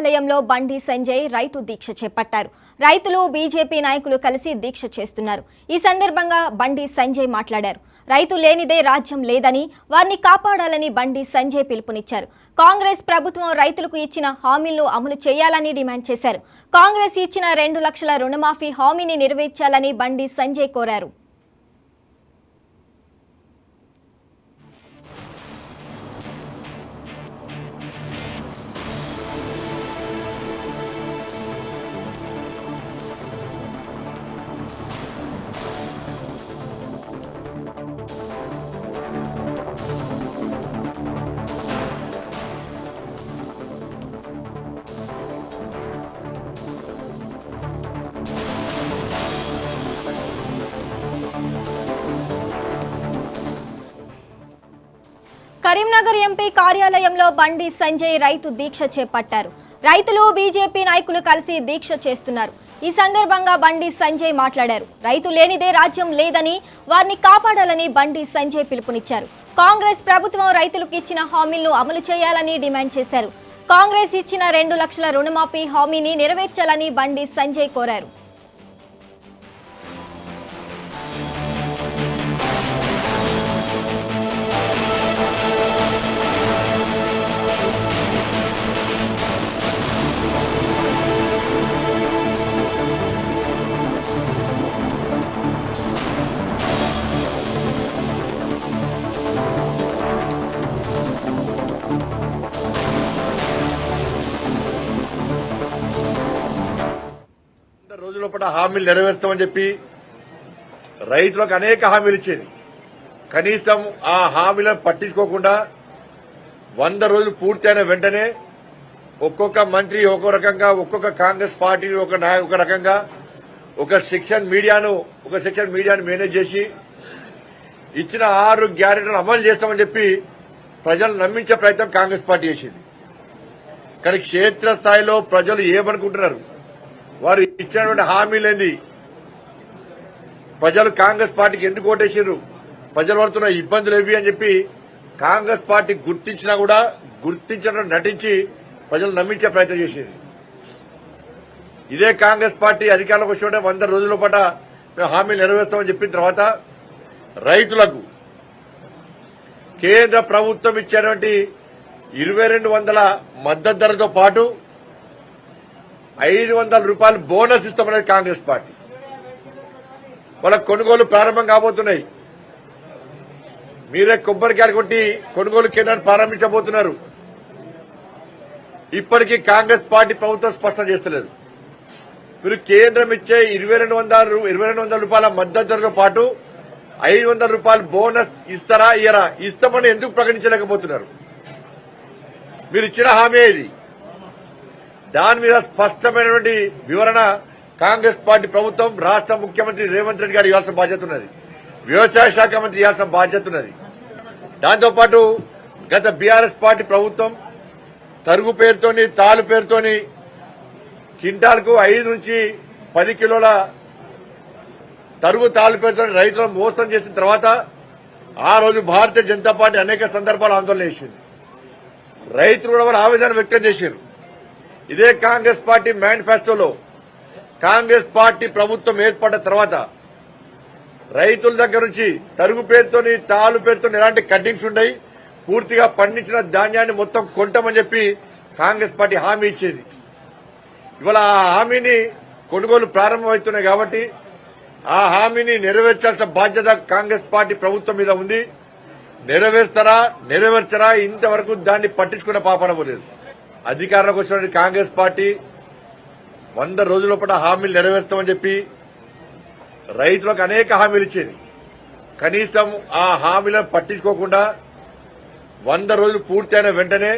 కార్యాలయంలో బండి సంజయ్ రైతు దీక్ష చేపట్టారు. రైతులు బీజేపీ నాయకులు కలిసి దీక్ష చేస్తున్నారు. ఈ సందర్భంగా బండి సంజయ్ మాట్లాడారు. రైతు లేనిదే రాజ్యం లేదని, వారిని కాపాడాలని బండి సంజయ్ పిలుపునిచ్చారు. కాంగ్రెస్ ప్రభుత్వం రైతులకు ఇచ్చిన హామీలను అమలు చేయాలని డిమాండ్ చేశారు. కాంగ్రెస్ ఇచ్చిన 2 లక్షల రుణమాఫీ హామీని నెరవేర్చాలని బండి సంజయ్ కోరారు. కరీంనగర్ ఎంపీ కార్యాలయంలో బండి సంజయ్ రైతు దీక్ష చేపట్టారు. రైతులు బీజేపీ నాయకులు కలిసి దీక్ష చేస్తున్నారు. ఈ సందర్భంగా బండి సంజయ్ మాట్లాడారు. రైతు లేనిదే రాజ్యం లేదని, వారిని కాపాడాలని బండి సంజయ్ పిలుపునిచ్చారు. కాంగ్రెస్ ప్రభుత్వం రైతులకు ఇచ్చిన హామీలను అమలు చేయాలని డిమాండ్ చేశారు. కాంగ్రెస్ ఇచ్చిన 2 లక్షల రుణమాఫీ హామీని నెరవేర్చాలని బండి సంజయ్ కోరారు. రోజుల పాటు హామీలు నెరవేర్స్తామని చెప్పి రైతులకు అనేక హామీలు ఇచ్చేది. కనీసం ఆ హామీలను పట్టించుకోకుండా 100 రోజులు పూర్తయిన వెంటనే ఒక్కొక్క మంత్రి ఒక్కో రకంగా, ఒక్కొక్క కాంగ్రెస్ పార్టీ ఒక రకంగా ఒక సెక్షన్ మీడియాను మేనేజ్ చేసి ఇచ్చిన 6 గ్యారెంటీలను అమలు చేస్తామని చెప్పి ప్రజలను నమ్మించే ప్రయత్నం కాంగ్రెస్ పార్టీ చేసింది. కానీ క్షేత్రస్థాయిలో ప్రజలు ఏమనుకుంటున్నారు, వారు ఇచ్చినటువంటి హామీలేంది, ప్రజలు కాంగ్రెస్ పార్టీకి ఎందుకు ఓటేసారు, ప్రజలు పడుతున్న ఇబ్బందులు ఏవి అని చెప్పి కాంగ్రెస్ పార్టీ గుర్తించినా కూడా గుర్తించడం నటించి ప్రజలు నమ్మించే ప్రయత్నం చేసేది. ఇదే కాంగ్రెస్ పార్టీ అధికారంలోకి వచ్చిన 100 రోజుల పాటు మేము హామీలు నెరవేర్స్తామని చెప్పిన తర్వాత రైతులకు కేంద్ర ప్రభుత్వం ఇచ్చేటువంటి 2200 మద్దతు ధరతో పాటు 500 రూపాయలు బోనస్ ఇస్తామనేది కాంగ్రెస్ పార్టీ. వాళ్ళ కొనుగోలు ప్రారంభం కాబోతున్నాయి. మీరే కొబ్బరికాయలు కొట్టి కొనుగోలు కేంద్రాన్ని ప్రారంభించబోతున్నారు. ఇప్పటికీ కాంగ్రెస్ పార్టీ ప్రభుత్వం స్పష్టం చేస్తలేదు. మీరు కేంద్రం ఇచ్చే 2200 రూపాయల మద్దతు ధరతో పాటు 500 రూపాయలు బోనస్ ఇస్తారా ఇయ్యరా, ఇస్తామని ఎందుకు ప్రకటించలేకపోతున్నారు? మీరు ఇచ్చిన హామీ ఇది. దాని మీద స్పష్టమైనటువంటి వివరణ కాంగ్రెస్ పార్టీ ప్రభుత్వం, రాష్ట్ర ముఖ్యమంత్రి రేవంత్ రెడ్డి గారు ఇవ్వాల్సిన బాధ్యత ఉన్నది. వ్యవసాయ శాఖ మంత్రి ఇవ్వాల్సిన బాధ్యత ఉన్నది. దాంతోపాటు గత బీఆర్ఎస్ పార్టీ ప్రభుత్వం తరుగు పేరుతోని, తాలు పేరుతోని క్వింటాల్కు 5 నుంచి 10 కిలోల తరుగు తాలు పేరుతో రైతులను మోసం చేసిన తర్వాత ఆ రోజు భారతీయ జనతా పార్టీ అనేక సందర్భాలు ఆందోళన చేసింది. రైతులు కూడా వారు ఆవేదన వ్యక్తం చేశారు. ఇదే కాంగ్రెస్ పార్టీ మేనిఫెస్టోలో కాంగ్రెస్ పార్టీ ప్రభుత్వం ఏర్పడిన తర్వాత రైతుల దగ్గర నుంచి తరుగు పేరుతోని, తాలు పేరుతోని ఎలాంటి కట్టింగ్స్ ఉన్నాయి, పూర్తిగా పండించిన ధాన్యాన్ని మొత్తం కొంటామని చెప్పి కాంగ్రెస్ పార్టీ హామీ ఇచ్చేది. ఇవాళ ఆ హామీని కొనుగోలు ప్రారంభమవుతున్నాయి కాబట్టి ఆ హామీని నెరవేర్చాల్సిన బాధ్యత కాంగ్రెస్ పార్టీ ప్రభుత్వం మీద ఉంది. నెరవేర్చరా ఇంతవరకు దాన్ని పట్టించుకున్న పాపన పోలేదు. అధికారంలోకి వచ్చిన కాంగ్రెస్ పార్టీ 100 రోజుల పాటు హామీలు నెరవేర్స్తామని చెప్పి రైతులకు అనేక హామీలు ఇచ్చేది. కనీసం ఆ హామీలను పట్టించుకోకుండా 100 రోజులు పూర్తయిన వెంటనే